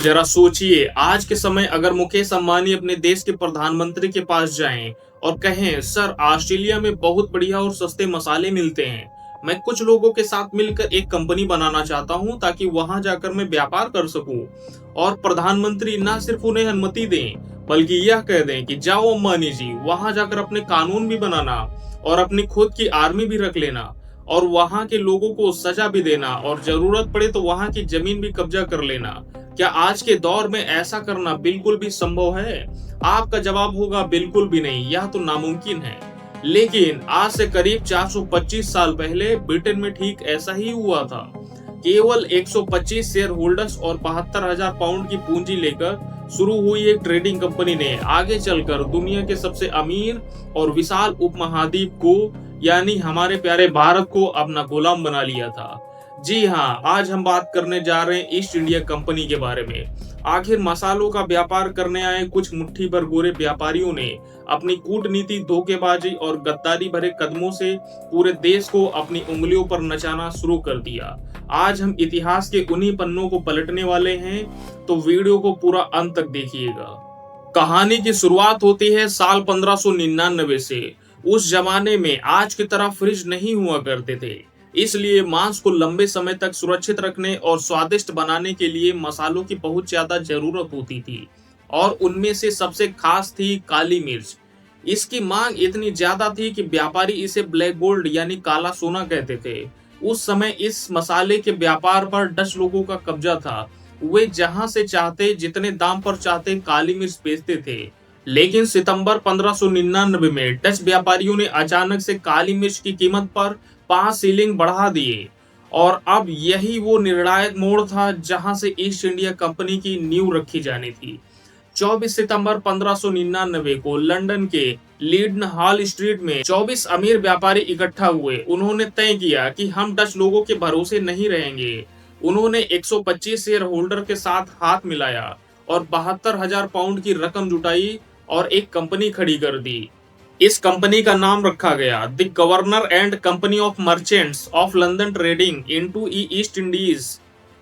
जरा सोचिए, आज के समय अगर मुकेश अंबानी अपने देश के प्रधानमंत्री के पास जाएं और कहें, सर ऑस्ट्रेलिया में बहुत बढ़िया और सस्ते मसाले मिलते हैं, मैं कुछ लोगों के साथ मिलकर एक कंपनी बनाना चाहता हूं ताकि वहां जाकर मैं व्यापार कर सकूं। और प्रधानमंत्री ना सिर्फ उन्हें अनुमति दें बल्कि यह कह दें कि जाओ अंबानी जी, वहां जाकर अपने कानून भी बनाना और अपनी खुद की आर्मी भी रख लेना और वहां के लोगों को सजा भी देना और जरूरत पड़े तो वहां की जमीन भी कब्जा कर लेना। क्या आज के दौर में ऐसा करना बिल्कुल भी संभव है? आपका जवाब होगा बिल्कुल भी नहीं, यह तो नामुमकिन है। लेकिन आज से करीब 425 साल पहले ब्रिटेन में ठीक ऐसा ही हुआ था। केवल 125 शेयर होल्डर्स और 72,000 पाउंड की पूंजी लेकर शुरू हुई एक ट्रेडिंग कंपनी ने आगे चलकर दुनिया के सबसे अमीर और विशाल उपमहाद्वीप को, यानी हमारे प्यारे भारत को, अपना गुलाम बना लिया था। जी हाँ, आज हम बात करने जा रहे हैं ईस्ट इंडिया कंपनी के बारे में। आखिर मसालों का व्यापार करने आए कुछ मुट्ठी भर गोरे व्यापारियों ने अपनी कूटनीति, धोखेबाजी और गद्दारी भरे कदमों से पूरे देश को अपनी उंगलियों पर नचाना शुरू कर दिया। आज हम इतिहास के उन्हीं पन्नों को पलटने वाले हैं, तो वीडियो को पूरा अंत तक देखिएगा। कहानी की शुरुआत होती है साल 1599 से। उस जमाने में आज की तरह फ्रिज नहीं हुआ करते थे, इसलिए मांस को लंबे समय तक सुरक्षित रखने और स्वादिष्ट बनाने के लिए मसालों की बहुत ज्यादा जरूरत होती थी और उनमें से सबसे खास थी काली मिर्च। इसकी मांग इतनी ज्यादा थी कि व्यापारी इसे ब्लैक गोल्ड यानी काला सोना कहते थे। उस समय इस मसाले के व्यापार पर डच लोगों का कब्जा था। वे जहां से चाहते, जितने दाम पर चाहते काली मिर्च बेचते थे। लेकिन सितंबर 1599 में डच व्यापारियों ने अचानक से काली मिर्च की कीमत पर 5 सीलिंग बढ़ा दिए और अब यही वो निर्णायक मोड़ था जहां से ईस्ट इंडिया कंपनी की नींव रखी जानी थी। 24 सितंबर 1599 को लंदन के लीडन हॉल स्ट्रीट में 24 अमीर व्यापारी इकट्ठा हुए। उन्होंने तय किया कि हम डच लोगों के भरोसे नहीं रहेंगे। उन्होंने 125 शेयर होल्डर के साथ हाथ मिलाया और 72,000 पाउंड की रकम जुटाई और एक कंपनी खड़ी कर दी। इस कंपनी का नाम रखा गया the governor and company of merchants of London trading into east Indies.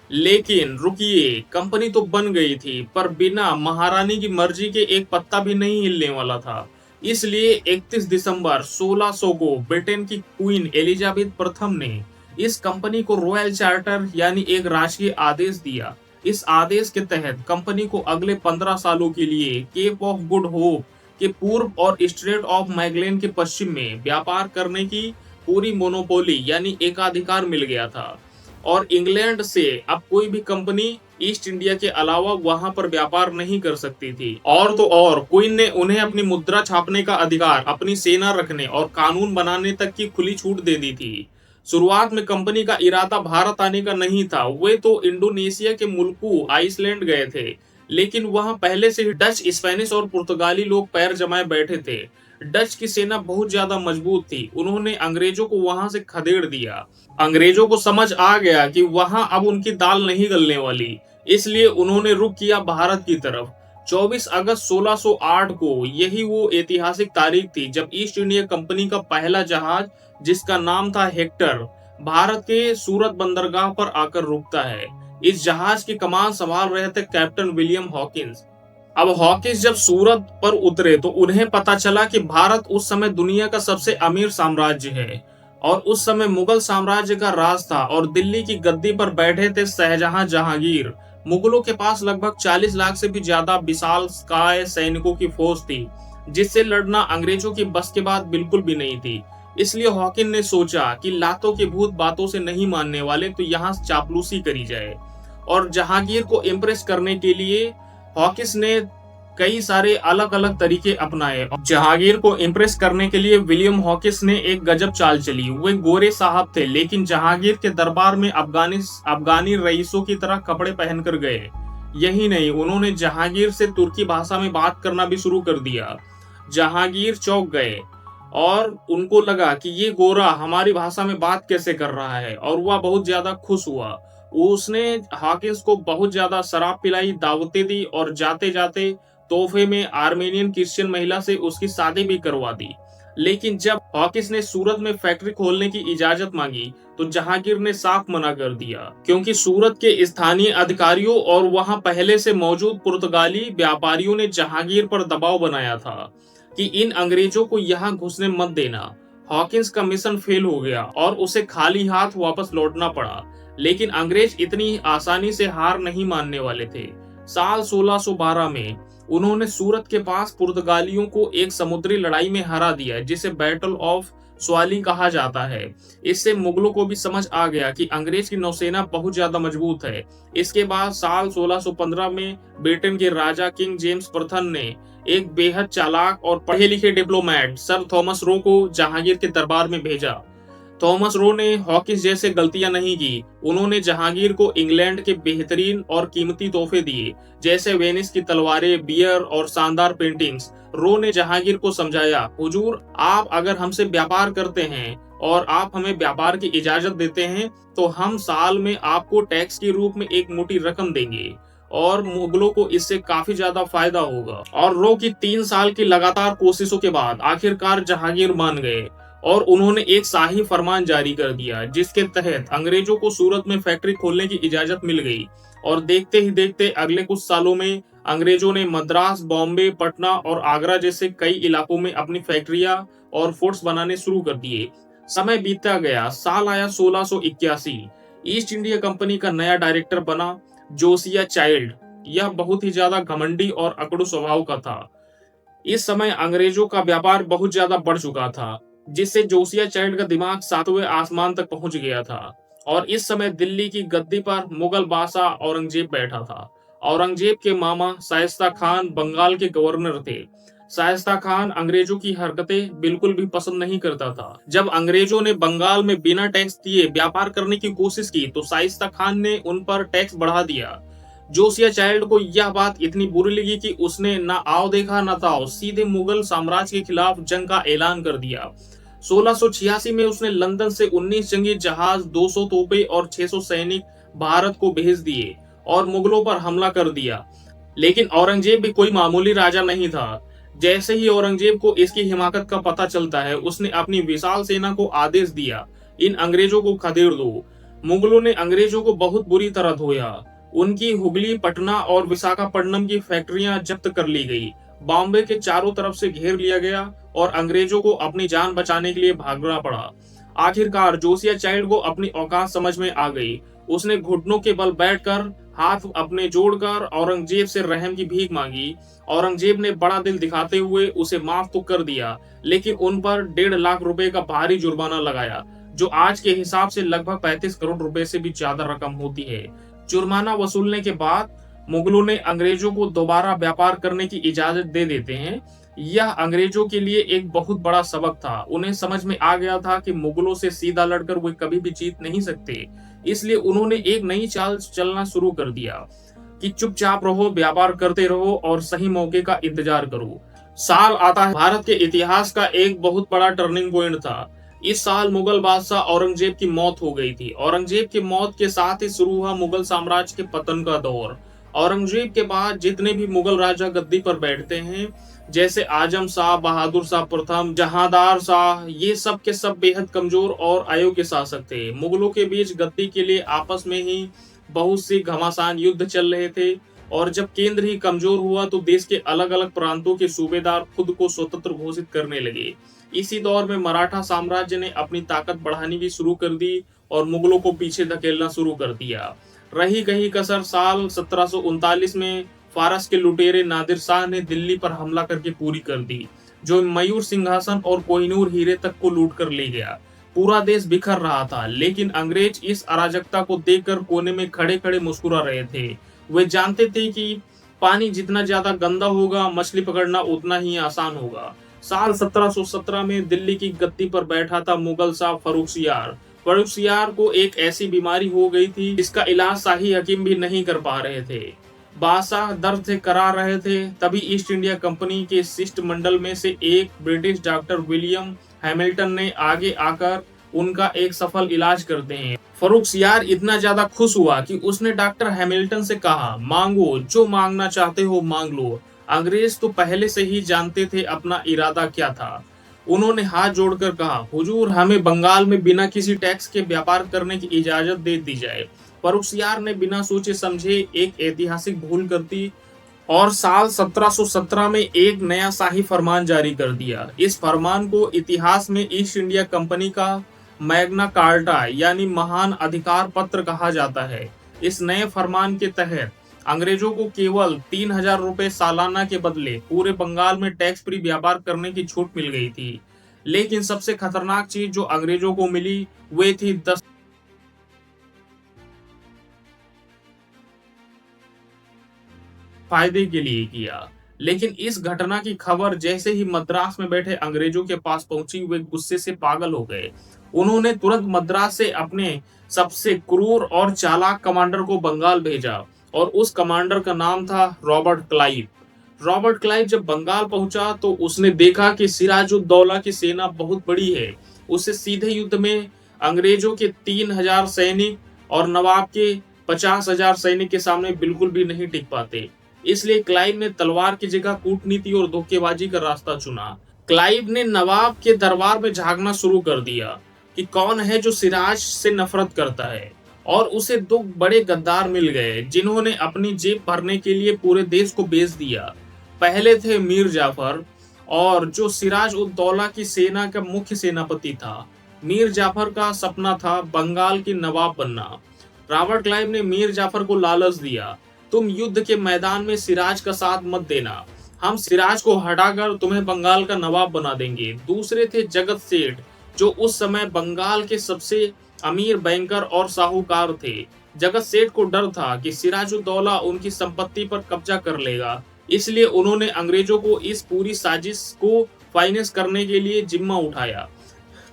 लेकिन रुकिए, कंपनी तो बन गई थी पर बिना महारानी की मर्जी के एक पत्ता भी नहीं हिलने वाला था। इसलिए 31 दिसंबर 1600 को ब्रिटेन की क्वीन एलिजाबेथ प्रथम ने इस कंपनी को रॉयल चार्टर यानी एक राजकीय आदेश दिया। इस आदेश के तहत कंपनी को अगले 15 सालों के लिए केप ऑफ गुड होप के पूर्व और स्ट्रेट ऑफ मैगलेन के पश्चिम में व्यापार करने की पूरी मोनोपोली यानी एकाधिकार मिल गया था और इंग्लैंड से अब कोई भी कंपनी ईस्ट इंडिया के अलावा वहां पर व्यापार नहीं कर सकती थी। और तो और क्वीन ने उन्हें अपनी मुद्रा छापने का अधिकार, अपनी सेना रखने और कानून बनाने तक की खुली छूट दे दी थी। शुरुआत में कंपनी का इरादा भारत आने का नहीं था। वे तो इंडोनेशिया के मुल्कू आइसलैंड गए थे, लेकिन वहां पहले से ही डच, स्पेनिश और पुर्तगाली लोग पैर जमाए बैठे थे। डच की सेना बहुत ज्यादा मजबूत थी। उन्होंने अंग्रेजों को वहां से खदेड़ दिया। अंग्रेजों को समझ आ गया कि वहां अब उनकी दाल नहीं गलने वाली, इसलिए उन्होंने रुख किया भारत की तरफ। 24 अगस्त 1608 को यही वो ऐतिहासिक तारीख थी जब ईस्ट इंडिया कंपनी का पहला जहाज, जिसका नाम था हेक्टर, भारत के सूरत बंदरगाह पर आकर रुकता है। इस जहाज की कमान संभाल रहे थे कैप्टन विलियम हॉकिंस। अब हॉकिंस जब सूरत पर उतरे तो उन्हें पता चला कि भारत उस समय दुनिया का सबसे अमीर साम्राज्य है और उस समय मुगल साम्राज्य का राज था और दिल्ली की गद्दी पर बैठे थे शाहजहां जहांगीर। मुगलों के पास लगभग 40 लाख से भी ज्यादा विशालकाय सैनिकों की फौज थी, जिससे लड़ना अंग्रेजों की बस के बात बिल्कुल भी नहीं थी। इसलिए हॉकिन ने सोचा कि लातों के भूत बातों से नहीं मानने वाले, तो यहाँ चापलूसी करी जाए। और जहांगीर को इम्प्रेस करने के लिए हॉकिस ने कई सारे अलग अलग तरीके अपनाए। जहांगीर को इम्प्रेस करने के लिए विलियम हॉकिस ने एक गजब चाल चली। वे गोरे साहब थे, लेकिन जहांगीर के दरबार में अफगानी रईसों की तरह कपड़े पहनकर गए। यही नहीं, उन्होंने जहांगीर से तुर्की भाषा में बात करना भी शुरू कर दिया। जहांगीर चौंक गए और उनको लगा कि ये गोरा हमारी भाषा में बात कैसे कर रहा है, और वह बहुत ज्यादा खुश हुआ। उसने हॉकिंस को बहुत ज्यादा शराब पिलाई, दावतें दी और जाते जाते तोहफे में आर्मेनियन क्रिश्चियन महिला से उसकी शादी भी करवा दी। लेकिन जब हॉकिंस ने सूरत में फैक्ट्री खोलने की इजाजत मांगी तो जहांगीर ने साफ मना कर दिया, क्योंकि सूरत के स्थानीय अधिकारियों और वहां पहले से मौजूद पुर्तगाली व्यापारियों ने जहांगीर पर दबाव बनाया था कि इन अंग्रेजों को यहाँ घुसने मत देना। हॉकिंस का मिशन फेल हो गया और उसे खाली हाथ वापस लौटना पड़ा, लेकिन अंग्रेज इतनी आसानी से हार नहीं मानने वाले थे। साल 1612 में उन्होंने सूरत के पास पुर्तगालियों को एक समुद्री लड़ाई में हरा दिया, जिसे बैटल ऑफ स्वाली कहा जाता है। इससे मुगलों को भी समझ आ गया कि अंग्रेज की नौसेना बहुत ज्यादा मजबूत है। इसके बाद साल 1615 में ब्रिटेन के राजा किंग जेम्स प्रथम ने एक बेहद चालाक और पढ़े लिखे डिप्लोमेट सर थॉमस रो को जहांगीर के दरबार में भेजा। थॉमस रो ने हॉकिंस जैसे गलतियां नहीं की। उन्होंने जहांगीर को इंग्लैंड के बेहतरीन और कीमती तोहफे दिए, जैसे वेनिस की तलवारें, बियर और शानदार पेंटिंग्स। रो ने जहांगीर को समझाया, हुजूर, आप अगर हमसे व्यापार करते हैं और आप हमें व्यापार की इजाजत देते हैं तो हम साल में आपको टैक्स के रूप में एक मोटी रकम देंगे और मुगलों को इससे काफी ज्यादा फायदा होगा। और रो की 3 साल की लगातार कोशिशों के बाद आखिरकार जहांगीर मान गए और उन्होंने एक शाही फरमान जारी कर दिया, जिसके तहत अंग्रेजों को सूरत में फैक्ट्री खोलने की इजाजत मिल गई। और देखते ही देखते अगले कुछ सालों में अंग्रेजों ने मद्रास, बॉम्बे, पटना और आगरा जैसे कई इलाकों में अपनी फैक्ट्रियां और फोर्ट्स बनाने शुरू कर दिए। समय बीतता गया, साल आया 1681। ईस्ट इंडिया कंपनी का नया डायरेक्टर बना जोसिया चाइल्ड। यह बहुत ही ज्यादा घमंडी और अकड़ू स्वभाव का था। इस समय अंग्रेजों का व्यापार बहुत ज्यादा बढ़ चुका था, जिससे जोसिया चाइल्ड का दिमाग 7वें आसमान तक पहुंच गया था। और इस समय दिल्ली की गद्दी पर मुगल बादशाह औरंगजेब बैठा था। औरंगजेब के मामा शाइस्ता खान बंगाल के गवर्नर थे। शाइस्ता खान अंग्रेजों की हरकतें बिल्कुल भी पसंद नहीं करता था। जब अंग्रेजों ने बंगाल में बिना टैक्स दिए व्यापार करने की कोशिश की तो शाइस्ता खान ने उन पर टैक्स बढ़ा दिया। जोसिया चाइल्ड को यह बात इतनी बुरी लगी कि उसने ना आओ देखा ना ताओ, सीधे मुगल साम्राज्य के खिलाफ जंग का ऐलान कर दिया। 1686 में उसने लंदन से 19 जंगी जहाज, 200 तोपें और 600 सैनिक भारत को भेज दिए और मुगलों पर हमला कर दिया। लेकिन औरंगजेब भी कोई मामूली राजा नहीं था। जैसे ही औरंगजेब को इसकी हिमाकत का पता चलता है, उसने अपनी विशाल सेना को आदेश दिया, इन अंग्रेजों को खदेड़ दो। मुगलों ने अंग्रेजों को बहुत बुरी तरह धोया। उनकी हुगली, पटना और विशाखापट्टनम की फैक्ट्रियां जब्त कर ली गई। बॉम्बे के चारों तरफ से घेर लिया गया और अंग्रेजों को अपनी जान बचाने के लिए भागना पड़ा। आखिरकार जोसिया चाइल्ड को अपनी औकात समझ में आ गई। उसने घुटनों के बल बैठकर हाथ अपने जोड़कर औरंगजेब से रहम की भीख मांगी। औरंगजेब ने बड़ा दिल दिखाते हुए उसे माफ तो कर दिया, लेकिन उन पर 1.5 लाख रुपए का भारी जुर्माना लगाया, जो आज के हिसाब से लगभग 35 करोड़ रुपए से भी ज्यादा रकम होती है। जुर्माना वसूलने के बाद मुगलों ने अंग्रेजों को दोबारा व्यापार करने की इजाजत दे देते हैं। यह अंग्रेजों के लिए एक बहुत बड़ा सबक था। उन्हें समझ में आ गया था कि मुगलों से सीधा लड़कर वे कभी भी जीत नहीं सकते। इसलिए उन्होंने एक नई चाल चलना शुरू कर दिया कि चुपचाप रहो, व्यापार करते रहो और सही मौके का इंतजार करो। साल आता है भारत के इतिहास का एक बहुत बड़ा टर्निंग पॉइंट था। इस साल मुगल बादशाह औरंगजेब की मौत हो गई थी। औरंगजेब की मौत के साथ ही शुरू हुआ मुगल साम्राज्य के पतन का दौर। औरंगजेब के बाद जितने भी मुगल राजा गद्दी पर बैठते हैं, जैसे आजम शाह, बहादुर शाह प्रथम, जहांदार शाह, ये सब के सब बेहद कमजोर और अयोग्य शासक थे। मुगलों के बीच गद्दी के लिए आपस में ही बहुत सी घमासान युद्ध चल रहे थे और जब केंद्र ही कमजोर हुआ तो देश के अलग अलग प्रांतों के सूबेदार खुद को स्वतंत्र घोषित करने लगे। इसी दौर में मराठा साम्राज्य ने अपनी ताकत बढ़ानी भी शुरू कर दी और मुगलों को पीछे धकेलना शुरू कर दिया। रही गई कसर साल 1739 में फारस के लुटेरे नादिर शाह ने दिल्ली पर हमला करके पूरी कर दी, जो मयूर सिंहासन और कोहिनूर हीरे तक को लूट कर ले गया। पूरा देश बिखर रहा था, लेकिन अंग्रेज इस अराजकता को देखकर कोने में खड़े खड़े मुस्कुरा रहे थे। वे जानते थे कि पानी जितना ज्यादा गंदा होगा, मछली पकड़ना उतना ही आसान होगा। साल 1717 में दिल्ली की गद्दी पर बैठा था मुगल शाह फर्रुखसियार। फर्रुखसियार को एक ऐसी बीमारी हो गई थी जिसका इलाज शाही हकीम भी नहीं कर पा रहे थे। बादशाह दर्द से करा रहे थे। तभी ईस्ट इंडिया कंपनी के शिष्टमंडल में से एक ब्रिटिश डॉक्टर विलियम हैमिल्टन ने आगे आकर उनका एक सफल इलाज करते हैं। फर्रुखसियार इतना ज्यादा खुश हुआ कि उसने डॉक्टर हैमिल्टन से कहा, मांगो, जो मांगना चाहते हो मांग लो। अंग्रेज तो पहले से ही जानते थे अपना इरादा क्या था। उन्होंने हाथ जोड़कर कहा, हुजूर, हमें बंगाल में बिना किसी टैक्स के व्यापार करने की इजाजत दे दी जाए। पर उस यार ने बिना सोचे समझे एक ऐतिहासिक भूल कर दी और साल 1717 में एक नया शाही फरमान जारी कर दिया। इस फरमान को इतिहास में ईस्ट इंडिया कंपनी का मैग्ना कार्टा यानी महान अधिकार पत्र कहा जाता है। इस नए फरमान के तहत अंग्रेजों को केवल 3000 रुपए सालाना के बदले पूरे बंगाल में टैक्स फ्री व्यापार करने की छूट मिल गई थी। लेकिन सबसे खतरनाक चीज जो अंग्रेजों को मिली वे थी 10 फायदे के लिए किया। लेकिन इस घटना की खबर जैसे ही मद्रास में बैठे अंग्रेजों के पास पहुंची, वे गुस्से से पागल हो गए। उन्होंने तुरंत मद्रास से अपने सबसे क्रूर और चालाक कमांडर को बंगाल भेजा और उस कमांडर का नाम था रॉबर्ट क्लाइव। रॉबर्ट क्लाइव जब बंगाल पहुंचा तो उसने देखा कि सिराजुद्दौला की सेना बहुत बड़ी है। उससे सीधे युद्ध में अंग्रेजों के 3000 सैनिक और नवाब के 50,000 सैनिक के सामने बिल्कुल भी नहीं टिक पाते। इसलिए क्लाइव ने तलवार की जगह कूटनीति और धोखेबाजी का रास्ता चुना। क्लाइव ने नवाब के दरबार में झांकना शुरू कर दिया कि कौन है जो सिराज से नफरत करता है, और उसे दो बड़े गद्दार मिल गए जिन्होंने अपनी जेब भरने के लिए पूरे देश को बेच दिया। पहले थे मीर जाफर, और जो सिराज उद दौला की सेना का मुख्य सेनापति था। मीर जाफर का सपना था बंगाल की नवाब बनना। रॉबर्ट क्लाइव ने मीर जाफर को लालच दिया, तुम युद्ध के मैदान में सिराज का साथ मत देना, हम सिराज को हटाकर तुम्हें बंगाल का नवाब बना देंगे। दूसरे थे जगत सेठ, जो उस समय बंगाल के सबसे अमीर बैंकर और साहूकार थे। जगत सेठ को डर था कि सिराजुद्दौला उनकी संपत्ति पर कब्जा कर लेगा, इसलिए उन्होंने अंग्रेजों को इस पूरी साजिश को फाइनेंस करने के लिए जिम्मा उठाया।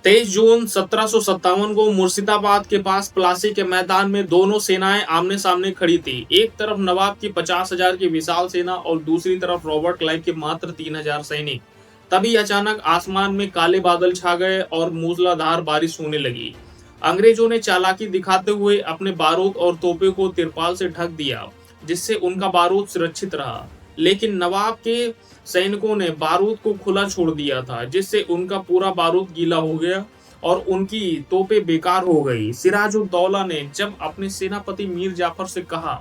23 जून 1757 को मुर्शिदाबाद के पास प्लासी के मैदान में दोनों सेनाएं आमने सामने खड़ी थी। एक तरफ नवाब की 50,000 की विशाल सेना और दूसरी तरफ रॉबर्ट क्लाइव के मात्र 3000 सैनिक। तभी अचानक आसमान में काले बादल छा गए और मूसलाधार बारिश होने लगी। अंग्रेजों ने चालाकी दिखाते हुए अपने बारूद और तोपे को तिरपाल से ढक दिया, जिससे उनका बारूद सुरक्षित रहा। लेकिन नवाब के सैनिकों ने बारूद को खुला छोड़ दिया था, जिससे उनका पूरा बारूद गीला हो गया और उनकी तोपें बेकार हो गई। सिराजुद्दौला ने जब अपने सेनापति मीर जाफर से कहा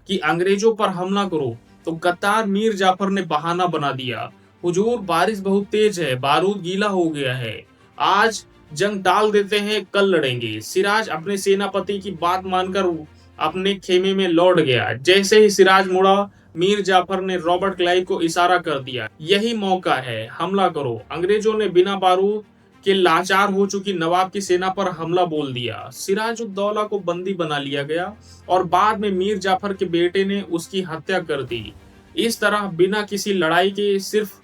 कि अंग्रेजों पर हमला करो, तो गद्दार मीर जाफर ने बहाना बना दिया, हुजूर, बारिश बहुत तेज है, बारूद गीला हो गया है, आज जंग टाल देते हैं, कल लड़ेंगे। सिराज अपने सेनापति की बात मानकर अपने खेमे में लौट गया। जैसे ही सिराज मुड़ा, मीर जाफर ने रॉबर्ट क्लाइव को इशारा कर दिया, यही मौका है, हमला करो। अंग्रेजों ने बिना बारूद के लाचार हो चुकी नवाब की सेना पर हमला बोल दिया। सिराजुद्दौला को बंदी बना लिया गया और बाद में मीर जाफर के बेटे ने उसकी हत्या कर दी। इस तरह बिना किसी लड़ाई के सिर्फ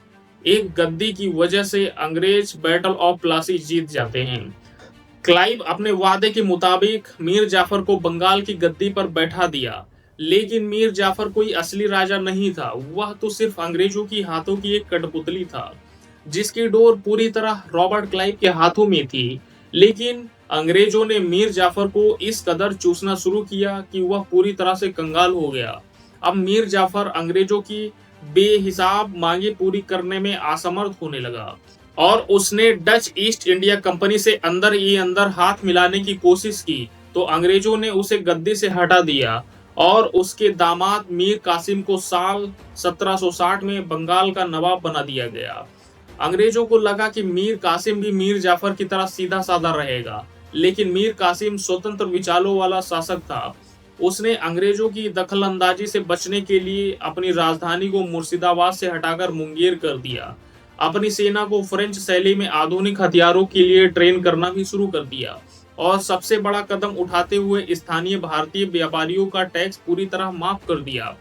एक गद्दी की वजह से अंग्रेज बैटल ऑफ प्लासी जीत जाते हैं। क्लाइव अपने वादे के मुताबिक मीर जाफर को बंगाल की गद्दी पर बैठा दिया, लेकिन मीर जाफर कोई असली राजा नहीं था। वह तो सिर्फ अंग्रेजों की हाथों की एक कठपुतली था, जिसकी डोर पूरी तरह रॉबर्ट क्लाइव के हाथों में थी। लेकिन अंग्रेजों ने मीर जाफर को इस कदर चूसना शुरू किया कि वह पूरी तरह से कंगाल हो गया। अब मीर जाफर अंग्रेजों की बेहिसाब मांगे पूरी करने में असमर्थ होने लगा और उसने डच ईस्ट इंडिया कंपनी से अंदर ही अंदर हाथ मिलाने की कोशिश की, तो अंग्रेजों ने उसे गद्दी से हटा दिया और उसके दामाद मीर कासिम को साल 1760 में बंगाल का नवाब बना दिया गया। अंग्रेजों को लगा कि मीर कासिम भी मीर जाफर की तरह सीधा साधा रहेगा, लेकिन मीर कासिम स्वतंत्र विचारों वाला शासक था। उसने अंग्रेजों की दखलंदाजी से बचने के लिए अपनी राजधानी को मुर्शिदाबाद से हटाकर मुंगेर कर दिया। अपनी सेना को फ्रेंच शैली में आधुनिक हथियारों के लिए ट्रेन करना भी शुरू कर दिया और सबसे बड़ा कदम उठाते हुए स्थानीय भारतीय व्यापारियों का टैक्स पूरी तरह माफ कर दिया,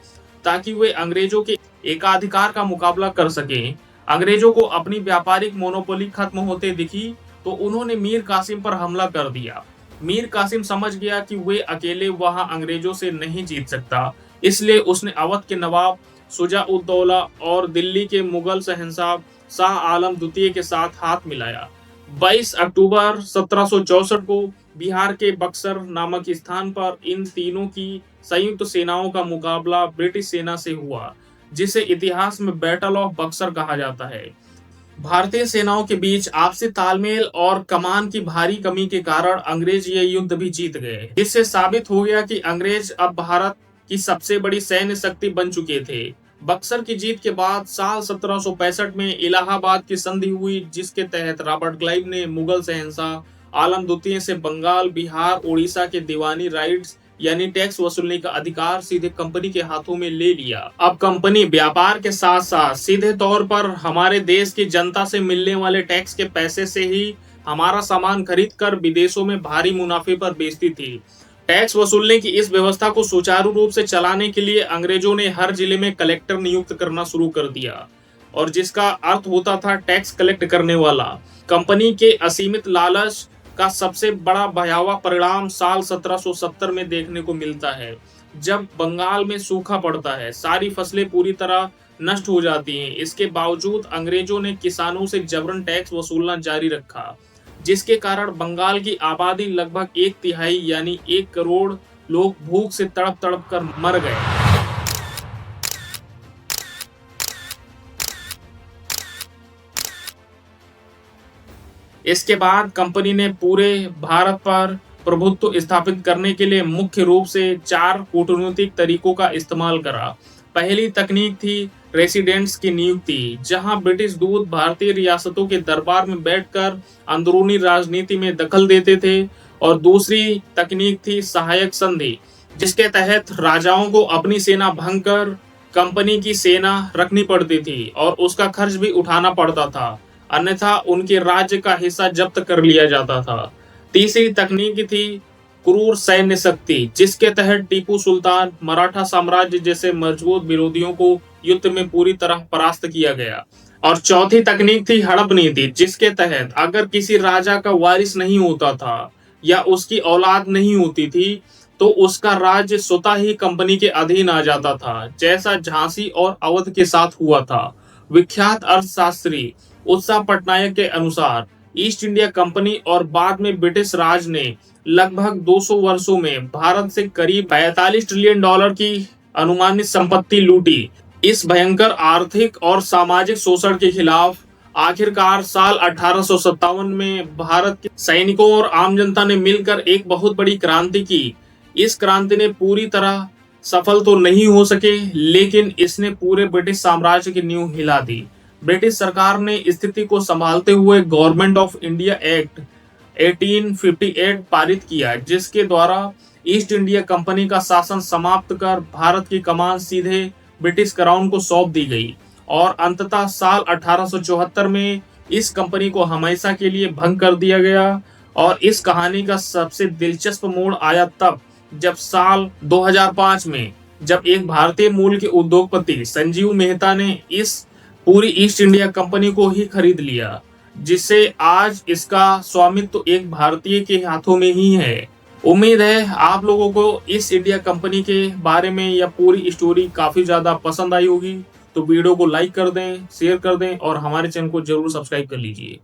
ताकि वे अंग्रेजों के एकाधिकार का मुकाबला कर सकें। अंग्रेजों को अपनी व्यापारिक मोनोपोली खत्म होते दिखी तो उन्होंने मीर कासिम पर हमला कर दिया। मीर कासिम समझ गया कि वे अकेले वहां अंग्रेजों से नहीं जीत सकता, इसलिए उसने अवध के नवाब शुजा-उद-दौला और दिल्ली के मुगल शहंशाह शाह आलम द्वितीय के साथ हाथ मिलाया। 22 अक्टूबर 1764 को बिहार के बक्सर नामक स्थान पर इन तीनों की संयुक्त सेनाओं का मुकाबला ब्रिटिश सेना से हुआ, जिसे इतिहास में बैटल ऑफ बक्सर कहा जाता है। भारतीय सेनाओं के बीच आपसी तालमेल और कमान की भारी कमी के कारण अंग्रेज ये युद्ध भी जीत गए, जिससे साबित हो गया कि अंग्रेज अब भारत की सबसे बड़ी सैन्य शक्ति बन चुके थे। बक्सर की जीत के बाद साल 1765 में इलाहाबाद की संधि हुई, जिसके तहत रॉबर्ट क्लाइव ने मुगल शहंशाह आलम द्वितीय से बंगाल, बिहार, उड़ीसा के दीवानी राइट्स यानी टैक्स वसूलने का अधिकार सीधे कंपनी के हाथों में ले लिया। अब कंपनी व्यापार के साथ साथ सीधे तौर पर हमारे देश की जनता से मिलने वाले टैक्स के पैसे से ही हमारा सामान खरीद कर विदेशों में भारी मुनाफे पर बेचती थी। टैक्स वसूलने की इस व्यवस्था को सुचारू रूप से चलाने के लिए अंग्रेजों ने हर जिले में कलेक्टर नियुक्त करना शुरू कर दिया, और जिसका अर्थ होता था टैक्स कलेक्ट करने वाला। कंपनी के असीमित लालच का सबसे बड़ा भयावह परिणाम साल 1770 में देखने को मिलता है, जब बंगाल में सूखा पड़ता है, सारी फसलें पूरी तरह नष्ट हो जाती हैं। इसके बावजूद अंग्रेजों ने किसानों से जबरन टैक्स वसूलना जारी रखा, जिसके कारण बंगाल की आबादी लगभग 1/3 यानी 1 करोड़ लोग भूख से तड़प तड़प कर मर गए। इसके बाद कंपनी ने पूरे भारत पर प्रभुत्व स्थापित करने के लिए मुख्य रूप से 4 कूटनीतिक तरीकों का इस्तेमाल करा। पहली तकनीक थी रेसिडेंट्स की नियुक्ति, जहां ब्रिटिश दूत भारतीय रियासतों के दरबार में बैठकर अंदरूनी राजनीति में दखल देते थे, और दूसरी तकनीक थी सहायक संधि, जिसके तहत राजाओं को अपनी सेना भंग कर कंपनी की सेना रखनी पड़ती थी और उसका खर्च भी उठाना पड़ता था, अन्यथा उनके राज्य का हिस्सा जब्त कर लिया जाता था। तीसरी तकनीक थी क्रूर सैन्य शक्ति, जिसके तहत टीपू सुल्तान, मराठा साम्राज्य जैसे मजबूत विरोधियों को युद्ध में पूरी तरह परास्त किया गया। और चौथी तकनीक थी हड़प नीति, जिसके तहत अगर किसी राजा का वारिस नहीं होता था या उसकी औलाद नहीं होती थी, तो उसका राज्य स्वतः ही कंपनी के अधीन आ जाता था, जैसा झांसी और अवध के साथ हुआ था। विख्यात अर्थशास्त्री उत्साह पटनायक के अनुसार ईस्ट इंडिया कंपनी और बाद में ब्रिटिश राज ने लगभग 200 वर्षों में भारत से करीब 45 ट्रिलियन डॉलर की अनुमानित संपत्ति लूटी। इस भयंकर आर्थिक और सामाजिक शोषण के खिलाफ आखिरकार साल 1857 में भारत के सैनिकों और आम जनता ने मिलकर एक बहुत बड़ी क्रांति की। इस क्रांति ने पूरी तरह सफल तो नहीं हो सके, लेकिन इसने पूरे ब्रिटिश साम्राज्य की नींव हिला दी। ब्रिटिश सरकार ने स्थिति को संभालते हुए गवर्नमेंट ऑफ इंडिया एक्ट 1858 पारित किया, जिसके द्वारा ईस्ट इंडिया कंपनी का शासन समाप्त कर भारत की कमान सीधे ब्रिटिश क्राउन को सौंप दी गई, और अंततः साल 1874 में इस कंपनी को हमेशा के लिए भंग कर दिया गया। और इस कहानी का सबसे दिलचस्प मोड़ आया तब, जब साल 2005 में जब एक भारतीय मूल के उद्योगपति संजीव मेहता ने इस पूरी ईस्ट इंडिया कंपनी को ही खरीद लिया, जिससे आज इसका स्वामित्व एक भारतीय के हाथों में ही है। उम्मीद है आप लोगों को इस इंडिया कंपनी के बारे में यह पूरी स्टोरी काफी ज्यादा पसंद आई होगी। तो वीडियो को लाइक कर दें, शेयर कर दें और हमारे चैनल को जरूर सब्सक्राइब कर लीजिए।